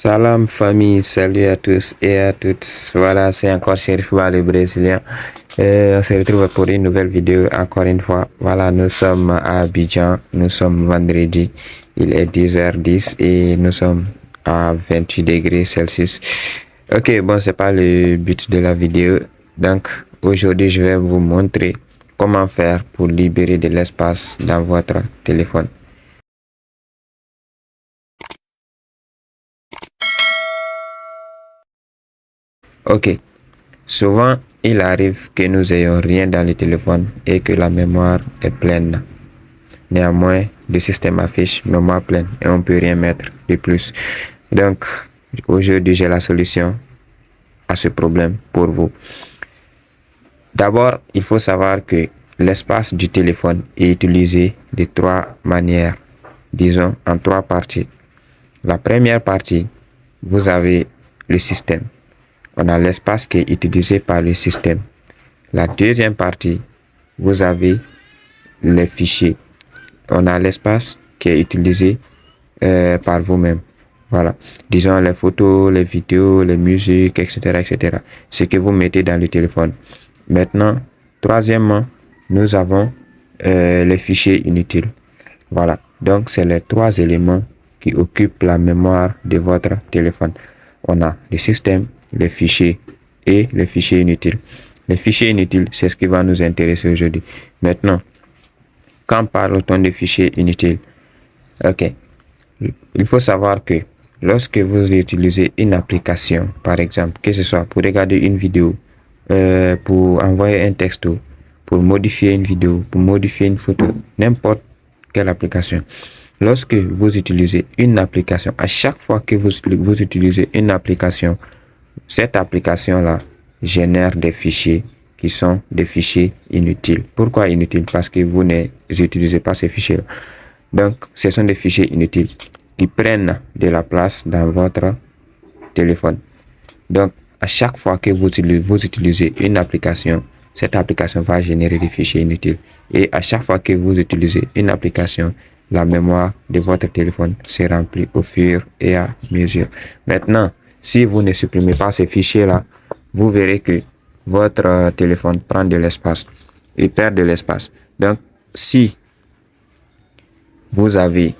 Salam famille, salut à tous et à toutes. Voilà, c'est encore Chérif Ba le Brésilien. On se retrouve pour une nouvelle vidéo encore une fois. Voilà, nous sommes à Abidjan, nous sommes vendredi, il est 10h10 et nous sommes à 28 degrés Celsius. Ok, bon, c'est pas le but de la vidéo. Donc, aujourd'hui, je vais vous montrer comment faire pour libérer de l'espace dans votre téléphone. Ok, souvent il arrive que nous ayons rien dans le téléphone et que la mémoire est pleine. Néanmoins, le système affiche mémoire pleine et on peut rien mettre de plus. Donc, aujourd'hui j'ai la solution à ce problème pour vous. D'abord, il faut savoir que l'espace du téléphone est utilisé de trois manières, disons en trois parties. La première partie, vous avez le système. On a l'espace qui est utilisé par le système. La deuxième partie, vous avez les fichiers. On a l'espace qui est utilisé par vous-même. Voilà. Disons les photos, les vidéos, les musiques, etc., etc. Ce que vous mettez dans le téléphone. Maintenant, troisièmement, nous avons les fichiers inutiles. Voilà. Donc, c'est les trois éléments qui occupent la mémoire de votre téléphone. On a le système, les fichiers et les fichiers inutiles. Les fichiers inutiles, c'est ce qui va nous intéresser aujourd'hui. Maintenant, quand parle-t-on de fichiers inutiles? Ok. Il faut savoir que lorsque vous utilisez une application, par exemple, que ce soit pour regarder une vidéo, pour envoyer un texto, pour modifier une vidéo, pour modifier une photo, n'importe quelle application. Lorsque vous utilisez une application, à chaque fois que vous utilisez une application, cette application-là génère des fichiers qui sont des fichiers inutiles. Pourquoi inutiles? Parce que vous n'utilisez pas ces fichiers-là. Donc, ce sont des fichiers inutiles qui prennent de la place dans votre téléphone. Donc, à chaque fois que vous utilisez une application, cette application va générer des fichiers inutiles. Et à chaque fois que vous utilisez une application, la mémoire de votre téléphone se remplit au fur et à mesure. Maintenant, si vous ne supprimez pas ces fichiers-là, vous verrez que votre téléphone prend de l'espace et perd de l'espace. Donc, si vous avez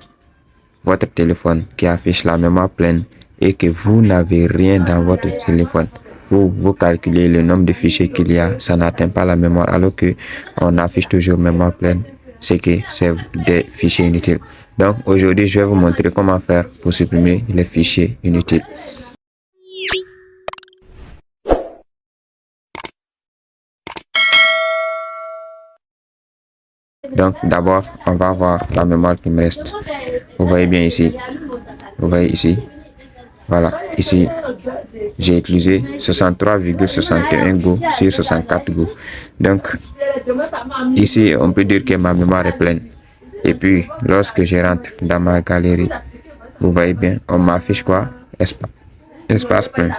votre téléphone qui affiche la mémoire pleine et que vous n'avez rien dans votre téléphone, vous calculez le nombre de fichiers qu'il y a, ça n'atteint pas la mémoire, alors que on affiche toujours mémoire pleine, c'est que c'est des fichiers inutiles. Donc aujourd'hui, je vais vous montrer comment faire pour supprimer les fichiers inutiles. Donc d'abord, on va voir la mémoire qui me reste. Vous voyez bien ici. Vous voyez ici. Voilà, ici, j'ai utilisé 63,61 Go sur 64 Go. Donc, ici, on peut dire que ma mémoire est pleine. Et puis, lorsque je rentre dans ma galerie, vous voyez bien, on m'affiche quoi? Espace plein.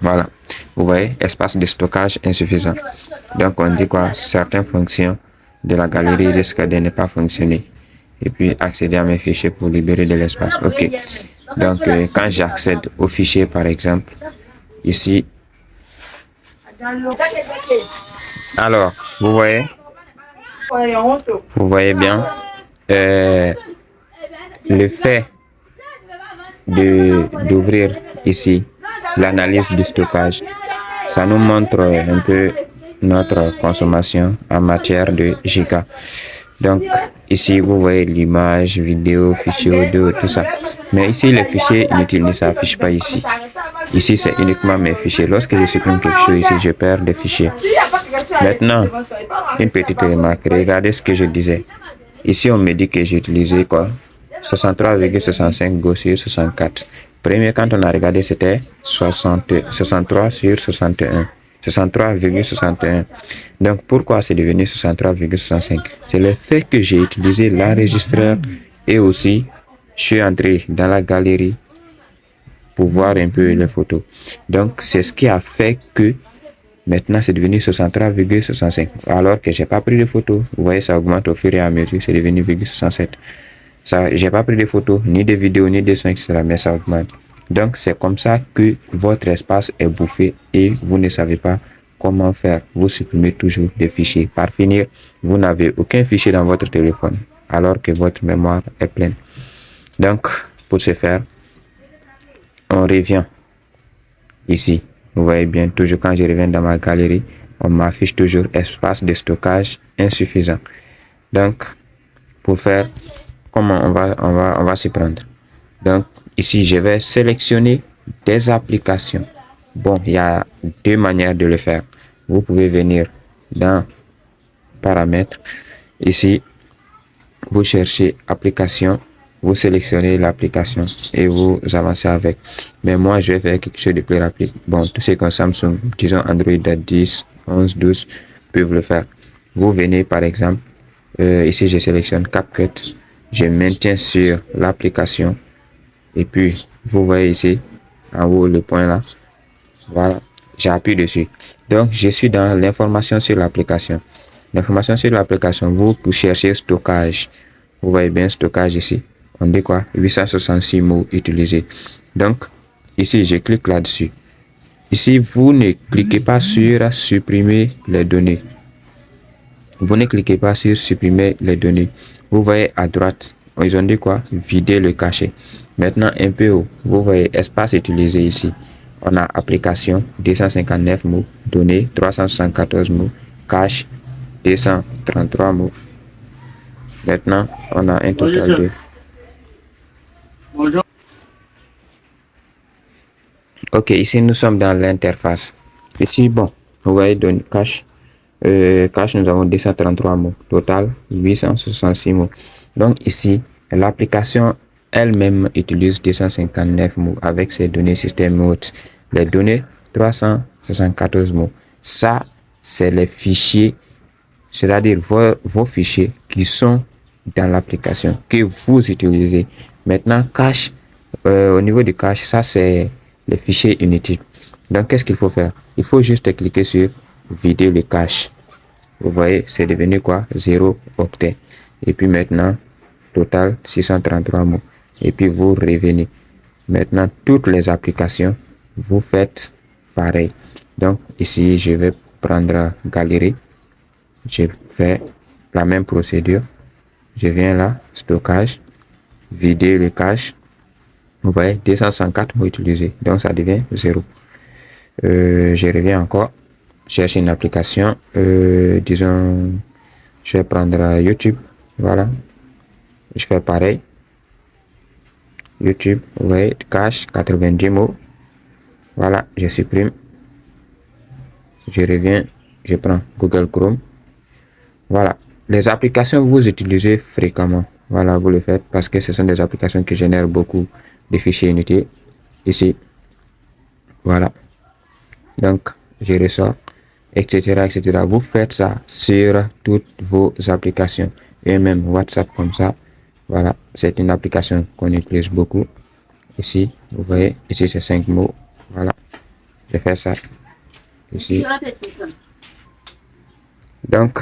Voilà, vous voyez, espace de stockage insuffisant. Donc, on dit quoi? Certaines fonctions de la galerie risquent de ne pas fonctionner. Et puis, accéder à mes fichiers pour libérer de l'espace. Ok. Donc, quand j'accède au fichier, par exemple, ici, alors, vous voyez bien, le fait d'ouvrir ici l'analyse du stockage, ça nous montre un peu notre consommation en matière de gigas. Donc, ici, vous voyez l'image, vidéo, fichier audio, tout ça. Mais ici, les fichiers inutiles ne s'affichent pas ici. Ici, c'est uniquement mes fichiers. Lorsque je supprime quelque chose ici, je perds des fichiers. Maintenant, une petite remarque. Regardez ce que je disais. Ici, on me dit que j'ai utilisé quoi? 63,65 Go sur 64. Premier, quand on a regardé, c'était 63 sur 61. 63,61. Donc, pourquoi c'est devenu 63,65? C'est le fait que j'ai utilisé l'enregistreur et aussi, je suis entré dans la galerie pour voir un peu les photos. Donc, c'est ce qui a fait que maintenant, c'est devenu 63,65. Alors que j'ai pas pris de photos. Vous voyez, ça augmente au fur et à mesure. C'est devenu 0,67. Ça, j'ai pas pris de photos, ni de vidéos, ni de sons, etc. Mais ça augmente. Donc, c'est comme ça que votre espace est bouffé et vous ne savez pas comment faire. Vous supprimez toujours des fichiers. Par finir, vous n'avez aucun fichier dans votre téléphone alors que votre mémoire est pleine. Donc, pour ce faire, on revient ici. Vous voyez bien, toujours quand je reviens dans ma galerie, on m'affiche toujours espace de stockage insuffisant. Donc, pour faire, comment on va s'y prendre. Donc, ici, je vais sélectionner des applications. Bon, il y a deux manières de le faire. Vous pouvez venir dans paramètres. Ici, vous cherchez application, vous sélectionnez l'application et vous avancez avec. Mais moi, je vais faire quelque chose de plus rapide. Bon, tous ceux qui ont Samsung, disons Android 10, 11, 12, peuvent le faire. Vous venez par exemple, ici je sélectionne CapCut, je maintiens sur l'application et puis vous voyez ici en haut le point là, voilà, j'appuie dessus. Donc je suis dans l'information sur l'application. L'information sur l'application, vous cherchez stockage. Vous voyez bien stockage ici. On dit quoi? 866 mots utilisés. Donc ici je clique là-dessus. Ici vous ne cliquez pas sur supprimer les données. Vous ne cliquez pas sur supprimer les données. Vous voyez à droite, ils ont dit quoi? Vider le cachet. Maintenant un peu haut, vous voyez espace utilisé ici. On a application 259 mots, données 374 mots, cache 233 mots. Maintenant, on a un total de... Bonjour. Ok, ici nous sommes dans l'interface. Ici, bon, vous voyez, donne cache. Cache, nous avons 233 mots. Total, 866 mots. Donc ici, l'application elle-même utilise 259 mots avec ses données système hôte. Les données, 374 mots. Ça, c'est les fichiers, c'est-à-dire vos fichiers qui sont dans l'application que vous utilisez. Maintenant, cache, au niveau du cache, ça c'est les fichiers inutiles. Donc, qu'est-ce qu'il faut faire? Il faut juste cliquer sur vider le cache. Vous voyez, c'est devenu quoi? 0 octet. Et puis maintenant, total 633 mots. Et puis vous revenez. Maintenant, toutes les applications, vous faites pareil. Donc, ici, je vais prendre galerie. Je fais la même procédure. Je viens là, stockage, vider le cache. Vous voyez, 254 mots utilisés. Donc, ça devient 0. Je reviens encore, chercher une application. Disons, je vais prendre YouTube. Voilà. Je fais pareil. YouTube, vous voyez, cache 90 mots. Voilà, je supprime. Je reviens, je prends Google Chrome. Voilà. Les applications que vous utilisez fréquemment, voilà, vous le faites parce que ce sont des applications qui génèrent beaucoup de fichiers inutiles. Ici, voilà. Donc, je ressors, etc., etc. Vous faites ça sur toutes vos applications et même WhatsApp comme ça. Voilà, c'est une application qu'on utilise beaucoup. Ici, vous voyez, ici c'est 5 mots. Voilà, je fais ça ici. Donc,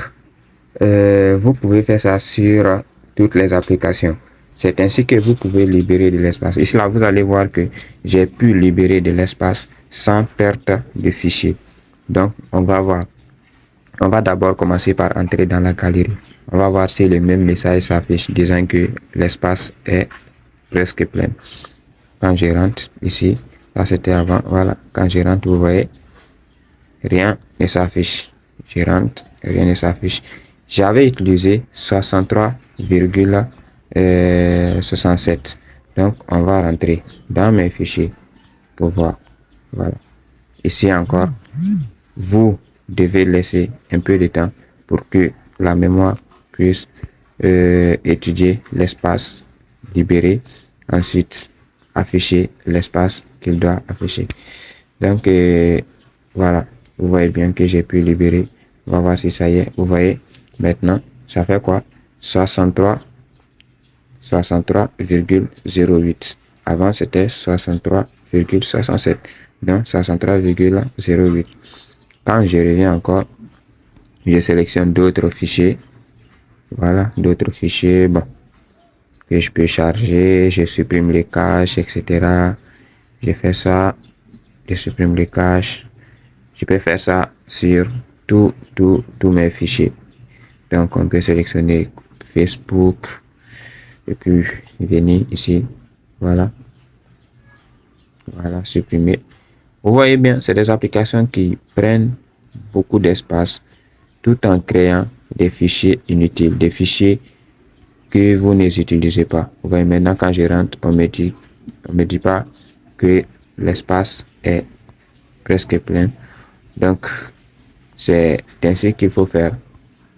vous pouvez faire ça sur toutes les applications. C'est ainsi que vous pouvez libérer de l'espace. Ici, là, vous allez voir que j'ai pu libérer de l'espace sans perte de fichier. Donc, on va voir. On va d'abord commencer par entrer dans la galerie. On va voir si le même message s'affiche disant que l'espace est presque plein. Quand je rentre ici, là c'était avant, voilà. Quand je rentre, vous voyez, rien ne s'affiche. Je rentre, rien ne s'affiche. J'avais utilisé 63,67. Donc, on va rentrer dans mes fichiers pour voir. Voilà. Ici encore, vous devez laisser un peu de temps pour que la mémoire puisse étudier l'espace libéré. Ensuite, afficher l'espace qu'il doit afficher. Donc, voilà. Vous voyez bien que j'ai pu libérer. On va voir si ça y est. Vous voyez, maintenant, ça fait quoi? 63,08. Avant, c'était 63,67. Donc, 63,08. Quand je reviens encore, je sélectionne d'autres fichiers. Voilà, d'autres fichiers, bon, que je peux charger. Je supprime les caches, etc. Je fais ça, je supprime les caches. Je peux faire ça sur tous mes fichiers. Donc, on peut sélectionner Facebook et puis venir ici. Voilà. Voilà, supprimer. Vous voyez bien, c'est des applications qui prennent beaucoup d'espace tout en créant des fichiers inutiles, des fichiers que vous n'utilisez pas. Vous voyez maintenant quand je rentre, on me dit pas que l'espace est presque plein. Donc, c'est ainsi qu'il faut faire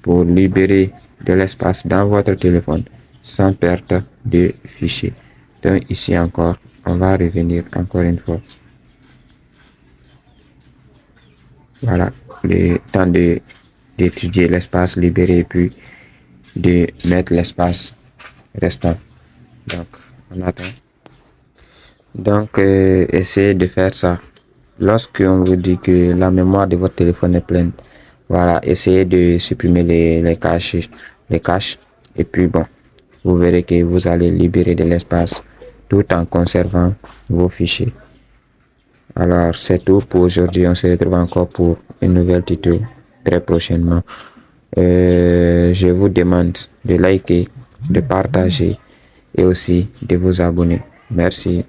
pour libérer de l'espace dans votre téléphone sans perte de fichiers. Donc ici encore, on va revenir encore une fois. Voilà, le temps d'étudier l'espace libéré et puis de mettre l'espace restant. Donc, on attend. Donc, essayez de faire ça. Lorsqu'on vous dit que la mémoire de votre téléphone est pleine, voilà, essayez de supprimer les caches. Et puis bon, vous verrez que vous allez libérer de l'espace tout en conservant vos fichiers. Alors, c'est tout pour aujourd'hui. On se retrouve encore pour une nouvelle tuto très prochainement. Je vous demande de liker, de partager et aussi de vous abonner. Merci.